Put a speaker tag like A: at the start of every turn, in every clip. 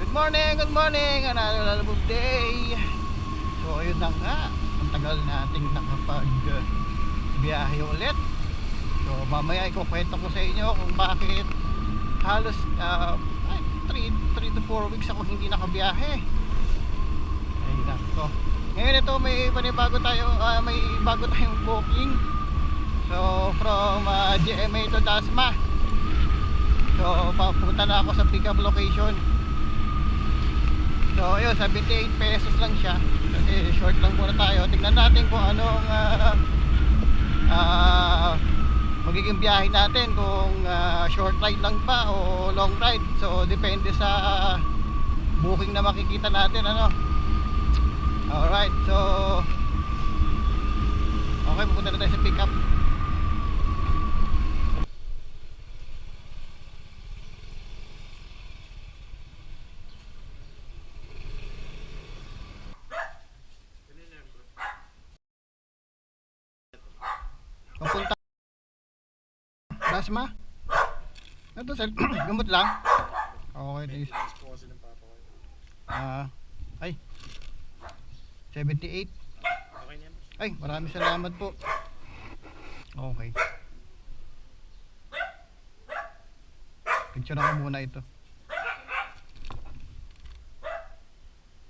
A: Good morning, another lalabog day. So ayun na nga, ang tagal nating nakapag biyahe ulit. So mamaya ikukwento ko sa inyo kung bakit halos 3 to 4 weeks ako hindi nakabiyahe. Ayun lang ko. Ngayon ito may panibago tayo, may bago tayong booking. So from GMA to Dasma. So papunta na ako sa pickup location. So yun, 78 pesos lang siya kasi short lang muna tayo. Tignan natin kung anong magiging biyahe natin, kung short ride lang ba o long ride. So depende sa booking na makikita natin, ano. Alright, so okay, pupunta na tayo sa pickup. Papunta Dasma? Ito sir, gamot lang. Okay, this. Ay 78. Ay, maraming salamat po. Okay, picture ako muna ito.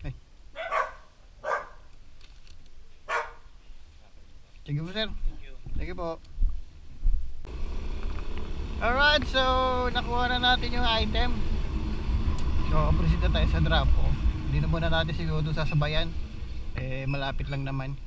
A: Ay, sige po sir. Sige po. Alright, so nakuha na natin yung item. So proceed na tayo sa drop off. Hindi na muna natin siguro sasabayan. Malapit lang naman.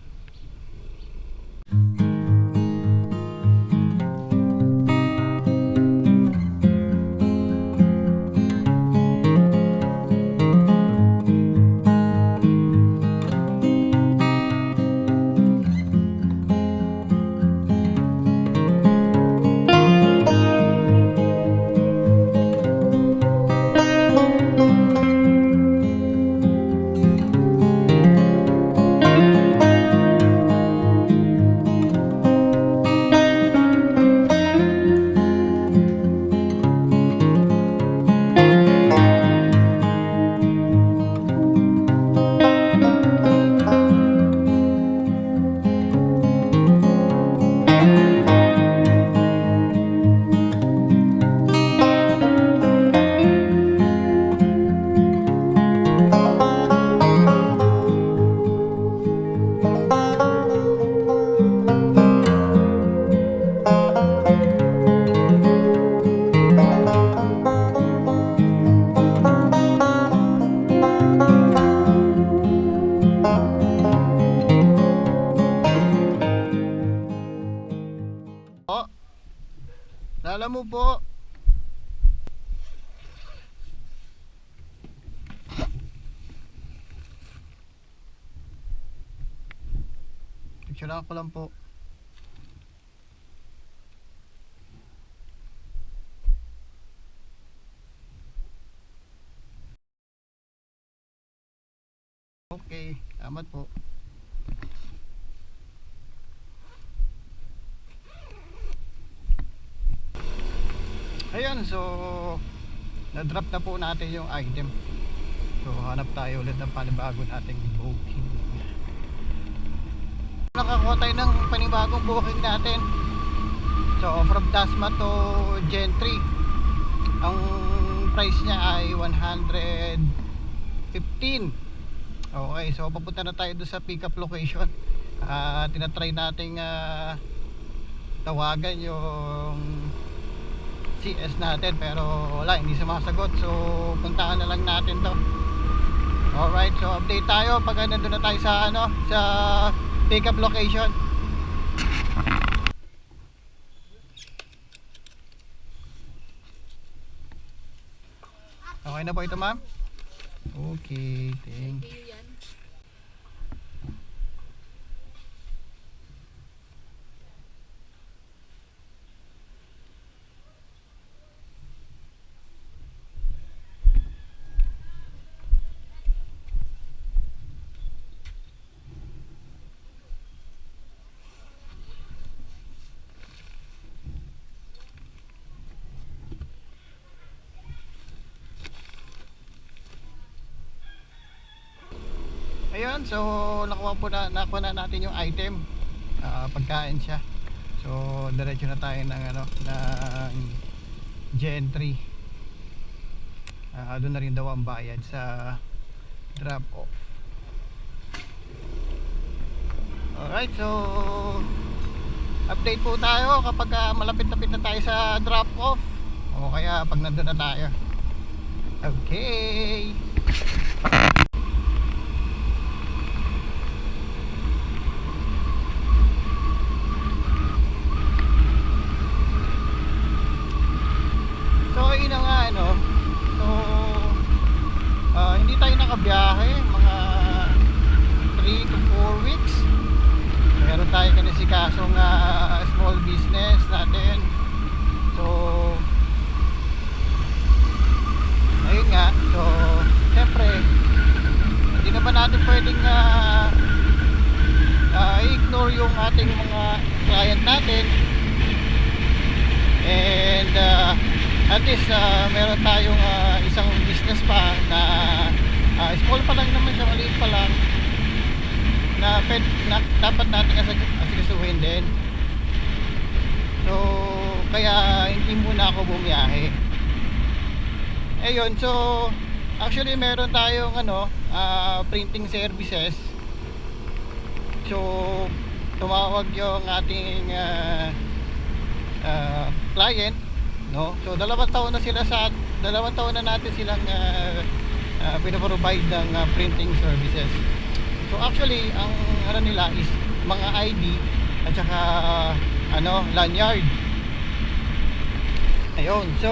A: Lala mo po. Picture lang ko lang po. Okay, salamat po. Ayan, so na-drop na po natin yung item. So hanap tayo ulit ng panibagong nating booking. Nakakuha tayo ng panibagong booking natin. So from Dasma to Gentry, ang price niya ay 115. Okay, so papunta na tayo doon sa pickup location. Tinatry nating tawagan yung CS natin pero wala, hindi sumasagot. So puntahan na lang natin to. Alright, so update tayo pag nandun na tayo sa sa pickup location. Okay na po ito, ma'am? Okay, thank you. Ayun, so nakuha na natin yung item. Pagkain siya. So diretso na tayo ng ng gentry. Doon na rin daw ang bayad sa drop off. Alright, so update po tayo kapag malapit-lapit na tayo sa drop off o kaya pag nandun na tayo. Okay. So yun na nga so hindi tayo nakabiyahe mga 3 to 4 weeks. Meron tayo kinasikasong small business natin. So ayun nga, so siyempre hindi naman natin pwedeng i-ignore yung ating mga client natin. And at least meron tayong isang business pa na small pa lang naman siya, maliit pa lang, na dapat natin asikasuhin din. So kaya hindi muna ako bumiyahe. Ayun, so actually meron tayong printing services. So tumawag yung ating client, no? So 2 taon na natin silang pinaprovide ng printing services. So actually ang nila is mga ID at saka lanyard. Ayun, so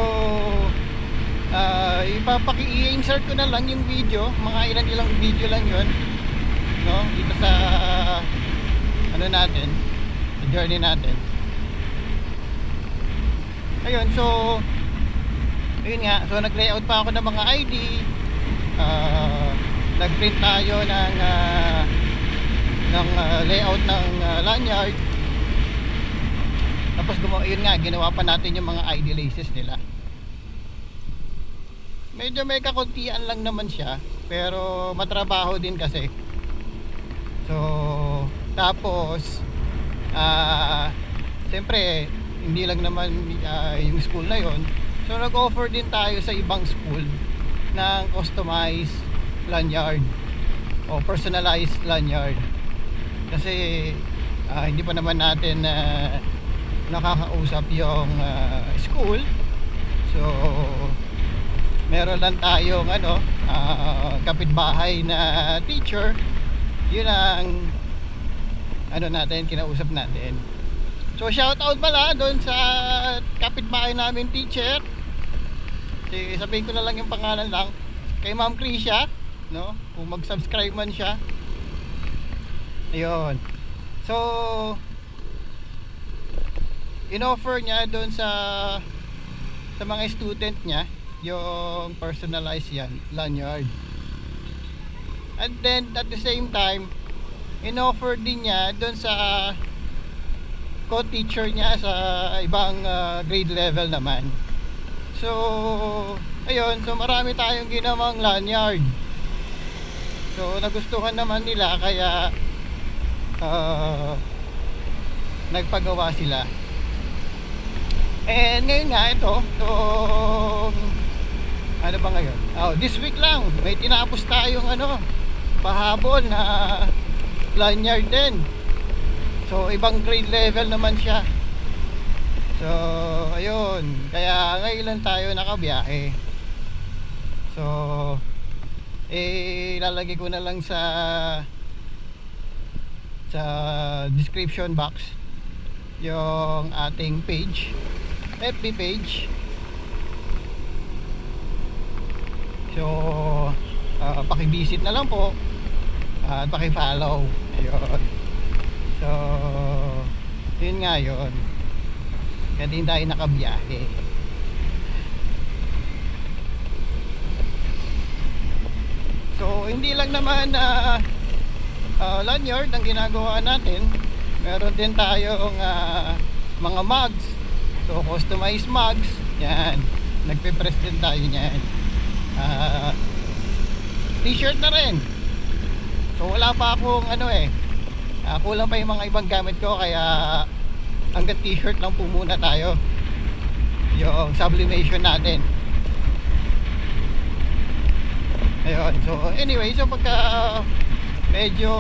A: i-insert ko na lang yung video, mga ilang video lang yun, no, dito sa natin, sa journey natin. Ayun, so ayun nga, so nag-layout pa ako ng mga ID, nag-print tayo ng layout ng lanyard. Tapos yun nga, ginawa pa natin yung mga ID laces nila. Medyo may kakuntian lang naman siya, pero matrabaho din kasi. So tapos siyempre hindi lang naman yung school na yon. So nag-offer din tayo sa ibang school ng customized lanyard o personalized lanyard. Kasi hindi pa naman natin nakakausap yung school. So meron lang tayong kapitbahay na teacher. Yun ang natin, kinausap natin. So shout out pala doon sa kapitbahay namin teacher. Sabihin ko na lang yung pangalan lang, kay Ma'am Krisha, no? Kung mag-subscribe man siya. Ayun. So in-offer niya doon sa mga student niya yung personalized lanyard. And then at the same time, in-offer din niya doon sa co-teacher niya sa ibang grade level naman. So ayun, so marami tayong ginawang lanyard. So nagustuhan naman nila, kaya nagpagawa sila. And ngayon nga ito, ano ba ngayon? This week lang may tinapos tayong pahabol na lanyard din. So ibang grade level naman siya. So ayun, kaya ngayon lang tayo nakabiyahe. So ilalagay ko na lang sa description box yung ating page, FB page. So paki-visit na lang po at paki-follow. Ayun. So yun nga yun, kaya din tayo nakabiyahe. So hindi lang naman lanyard ang ginagawa natin, meron din tayong mga mugs. So customized mugs, yan, nagpe-press din tayo niyan. T-shirt na rin. So wala pa akong kulang pa yung mga ibang gamit ko, kaya hanggang t-shirt lang po muna tayo yung sublimation natin. Ayun, so anyway, so pagka medyo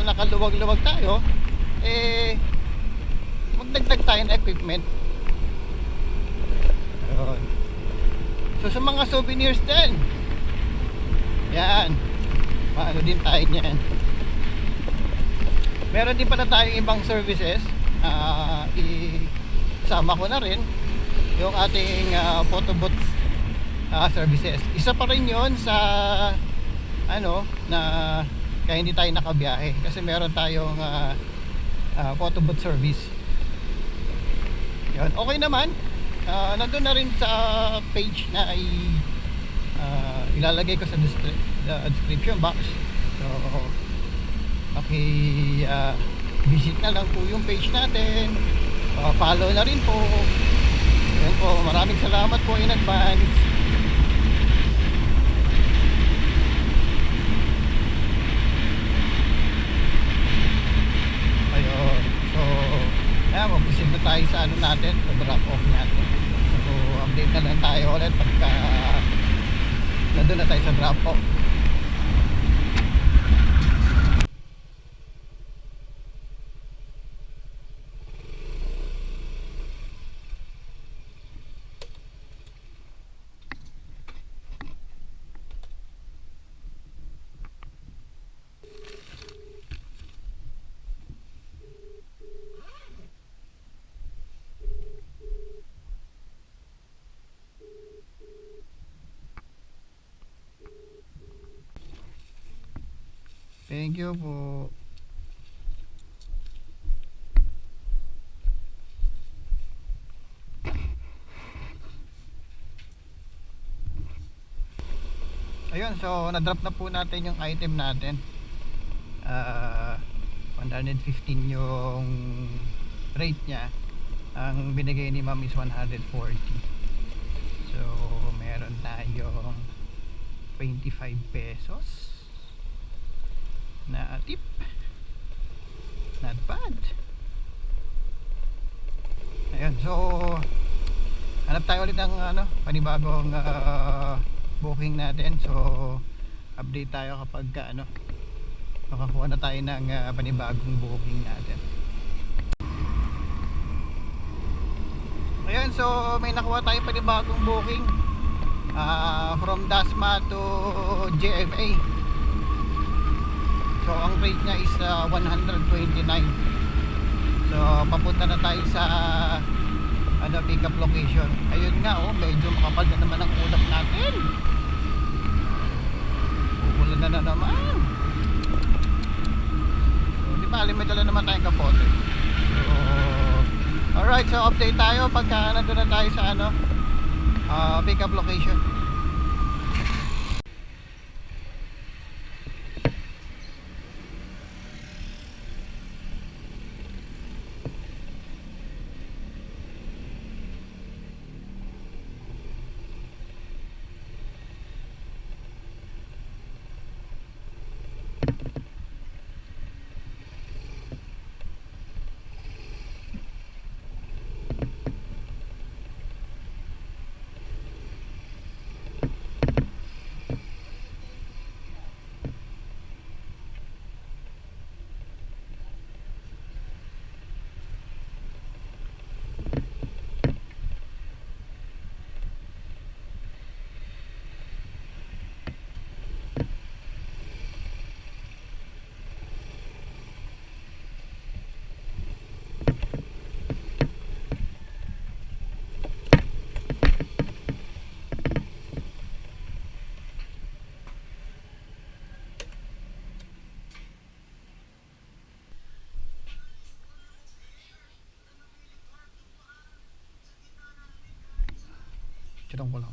A: nakaluwag-luwag tayo, magdagdag tayo ng equipment. Ayun. So sa mga souvenirs din, yan, paano din tayo niyan. Meron din pala tayong ibang services. Isama ko na rin yung ating photo booth services. Isa pa rin yun sa na kaya hindi tayo nakabiyahe, kasi meron tayong photo booth service. Yun, okay naman. Nandun na rin sa page na ilalagay ko sa description box. So visit na lang po yung page natin, follow na rin po. Ayan po, maraming salamat po in advance. Ayun, so mag-proceed na tayo sa natin, sa drop off natin. So update na lang tayo ulit pagka nandun na tayo sa drop off. Thank you po. Ayun, so na-drop na po natin yung item natin. 115 yung rate niya. Ang binigay ni ma'am is 140. So meron tayong 25 pesos na tip. Not bad. Ayun, so hanap tayo ulit ng panibagong booking natin. So update tayo kapag makakuha na tayo ng panibagong booking natin. Ayun, so may nakuha tayong panibagong booking from Dasma to GMA. So ang rate niya is 129. So papunta na tayo sa pick up location. Ayun nga, medyo makapal na naman ang ulap natin. Uulan na naman. So di ba, may dala naman tayong kapote. So alright, so update tayo pagka nandun na tayo sa pick up location. Tirang ko lang.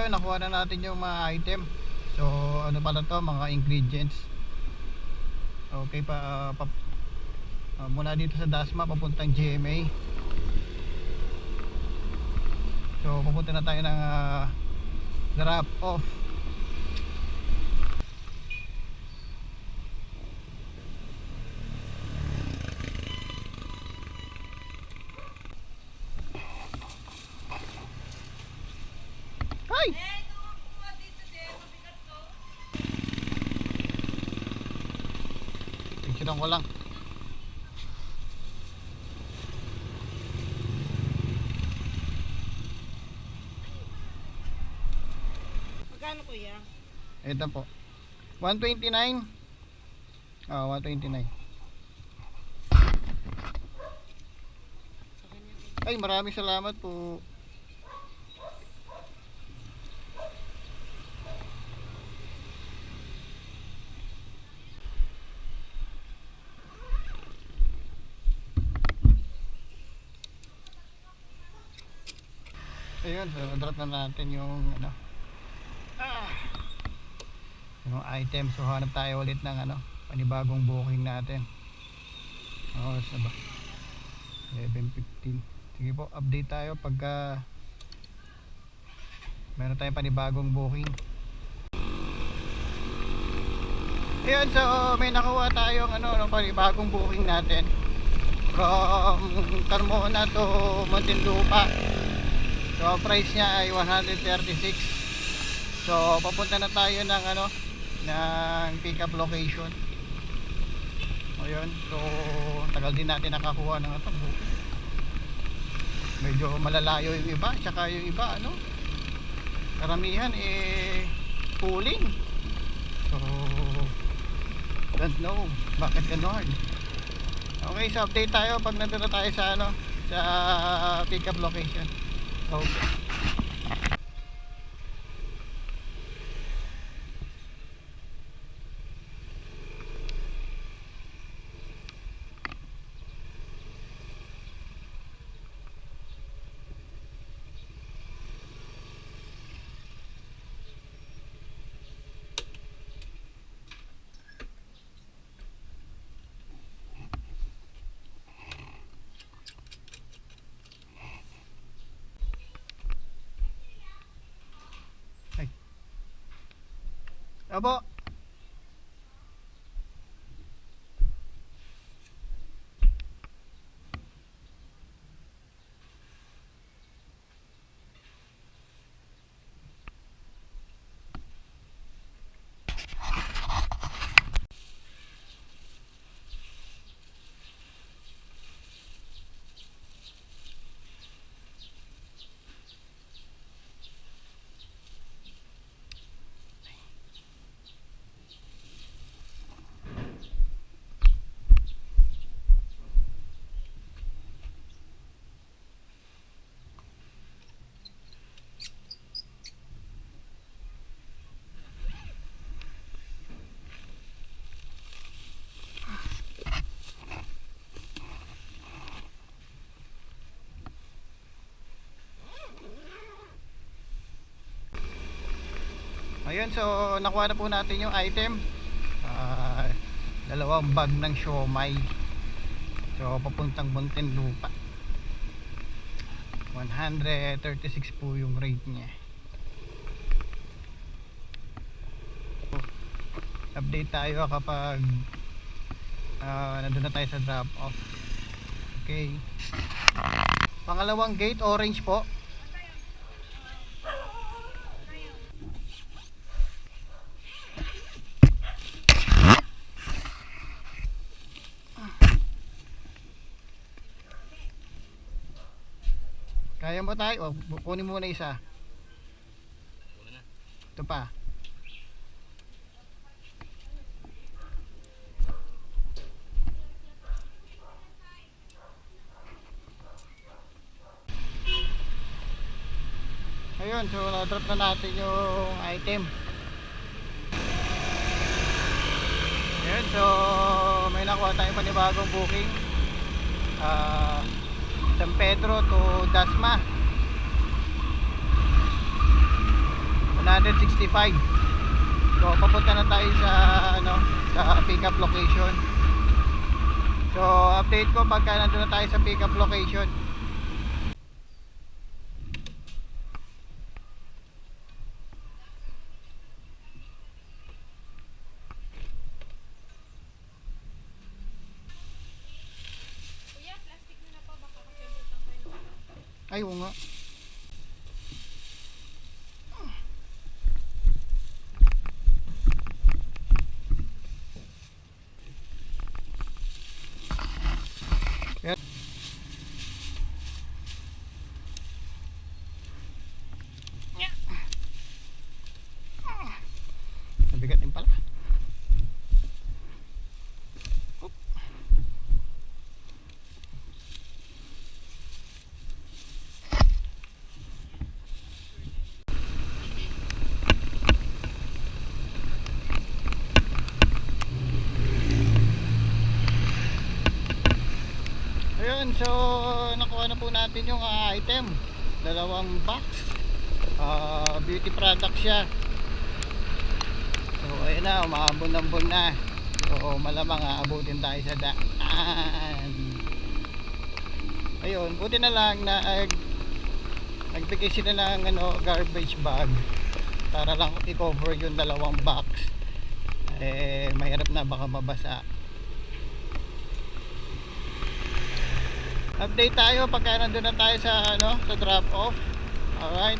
A: ayun, nakuha na natin yung mga item. So ano pala to, mga ingredients. Okay mula dito sa Dasma papuntang GMA. So pupunta na tayo ng drop off. Ay! Picturean ko lang.
B: Magkano kuya?
A: Ito po. 129. 129. Ay, maraming salamat po. Ayun, so drop na natin yung yung item. So hanap tayo ulit ng panibagong booking natin. Sa ba? 11:15. Sige po, update tayo pagka meron tayong panibagong booking. Ayun, so may nakuha tayong panibagong booking natin from Carmona to Muntinlupa. So price niya ay 136. So papunta na tayo ng ng pick up location. Ayun, so tagal din natin nakakuha ng medyo malalayo yung iba, tsaka yung iba karamihan pooling. So don't know bakit ganon. Okay, so update tayo pag nandun na tayo sa sa pick up location. Okay. Abo. Ayun, so nakuha na po natin yung item. Dalawang bag ng siomai. So papuntang Muntinlupa. 136 po yung rate niya. Update tayo kapag nandun na tayo sa drop off. Okay. Pangalawang gate, orange po. Kaya mo tayo? Kunin mo muna isa. Ito pa. Ayun, so na-drop na natin yung item. Ayun, so may nakuha tayong panibagong booking. San Pedro to Dasma. 165. So papunta na tayo sa ano, sa pick up location. So update ko pagka nandun na tayo sa pick up location.
B: Kuya, plastic mo na pa. Baka kasi butang kayo.
A: Ay, oo nga. Yan. Nabigat din pala. Oop. Ayun, so nakuha na po natin yung item. Dalawang box. Beauty product siya. So ayun na, umaambon-ambon na. So malamang aabutin tayo sa daan. Ayun, buti na lang na nagbigay sila ng ano, garbage bag para lang i-cover yung dalawang box. Mahirap na, baka mabasa. Update tayo pagka nandun na tayo sa ano, sa drop off. Alright.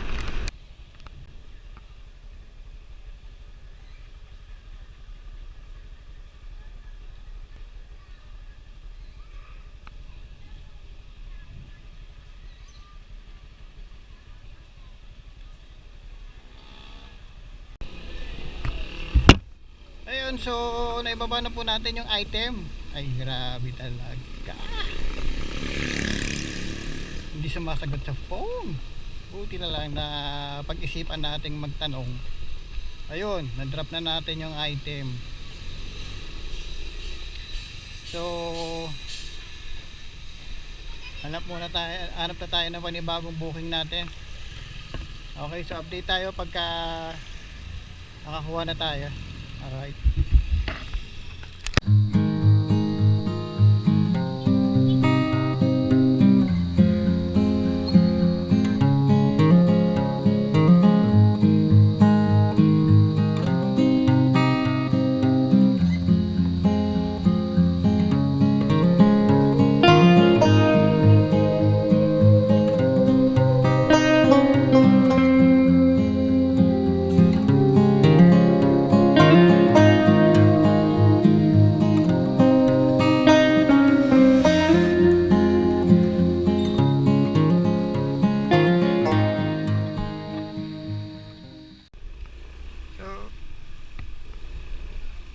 A: Ayun, so naibaba na po natin yung item. Ay, grabe talaga. Hindi sumasagot sa phone. Buti na lang na pag-isipan nating magtanong. Ayun, na-drop na natin yung item. So hanap na tayo ng panibagong booking natin. Okay, so update tayo pagka nakakuha na tayo. Alright.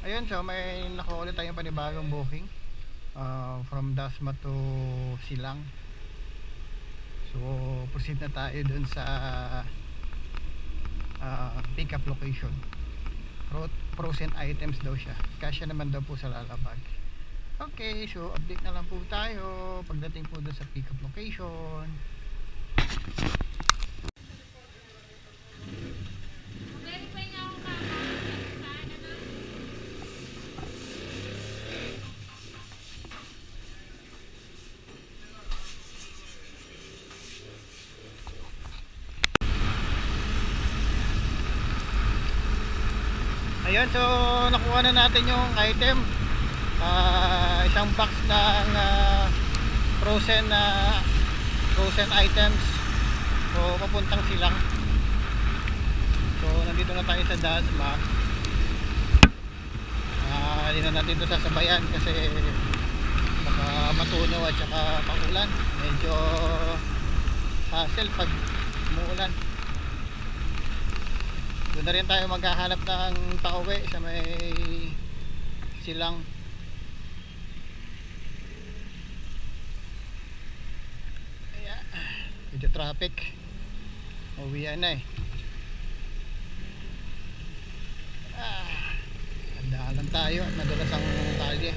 A: Ayun, so may nakuha ulit tayong panibagong booking from Dasma to Silang. So proceed na tayo dun sa pick up location. Frozen items daw siya, kasya naman daw po sa lalabag. Okay, so update na lang po tayo pagdating po dun sa pick up location. Ayun, so nakuha na natin yung item. Isang box ng frozen items. So papuntang Silang. So nandito na tayo sa Dasma. Hindi na natin ito sasabayan kasi baka matunaw at saka paulan. Medyo hassle pag umuulan. Doon na rin tayo maghahanap ng pauwi sa may Silang. Ayan, medyo traffic. Uwian na eh. Daalan tayo at madalas ang kalye.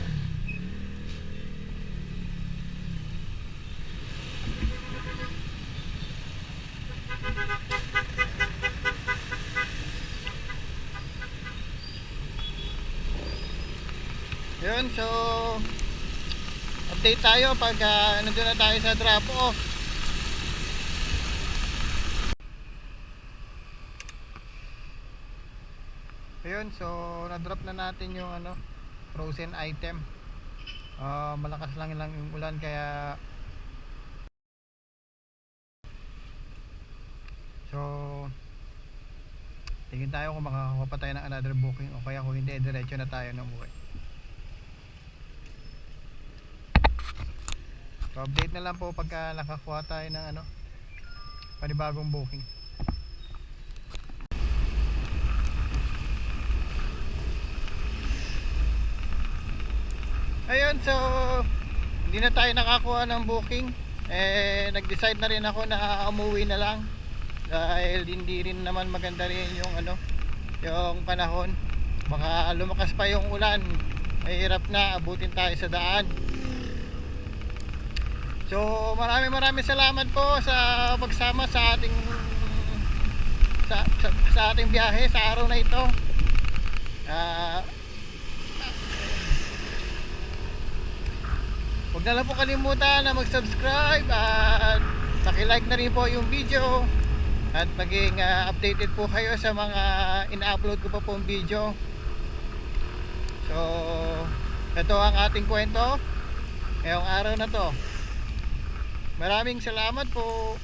A: Ayun, so update tayo pag nandun na tayo sa drop off. Ayun, so na-drop na natin yung frozen item. Malakas lang yung ulan kaya so tingin tayo kung makakakuha pa tayo ng another booking o kaya kung hindi, diretso na tayo ng buhay. So update na lang po pagka nakakuha tayo ng panibagong booking. Ayun, so hindi na tayo nakakuha ng booking. Nag-decide na rin ako na umuwi na lang dahil hindi rin naman maganda rin yung panahon. Baka lumakas pa yung ulan, mahirap na abutin tayo sa daan. So maraming salamat po sa pagsama sa ating sa ating biyahe sa araw na ito. Huwag na lang po kalimutan na mag-subscribe at paki-like na rin po yung video at maging updated po kayo sa mga ina-upload ko pa pong video. So ito ang ating kwento ngayong araw na to. Maraming salamat po.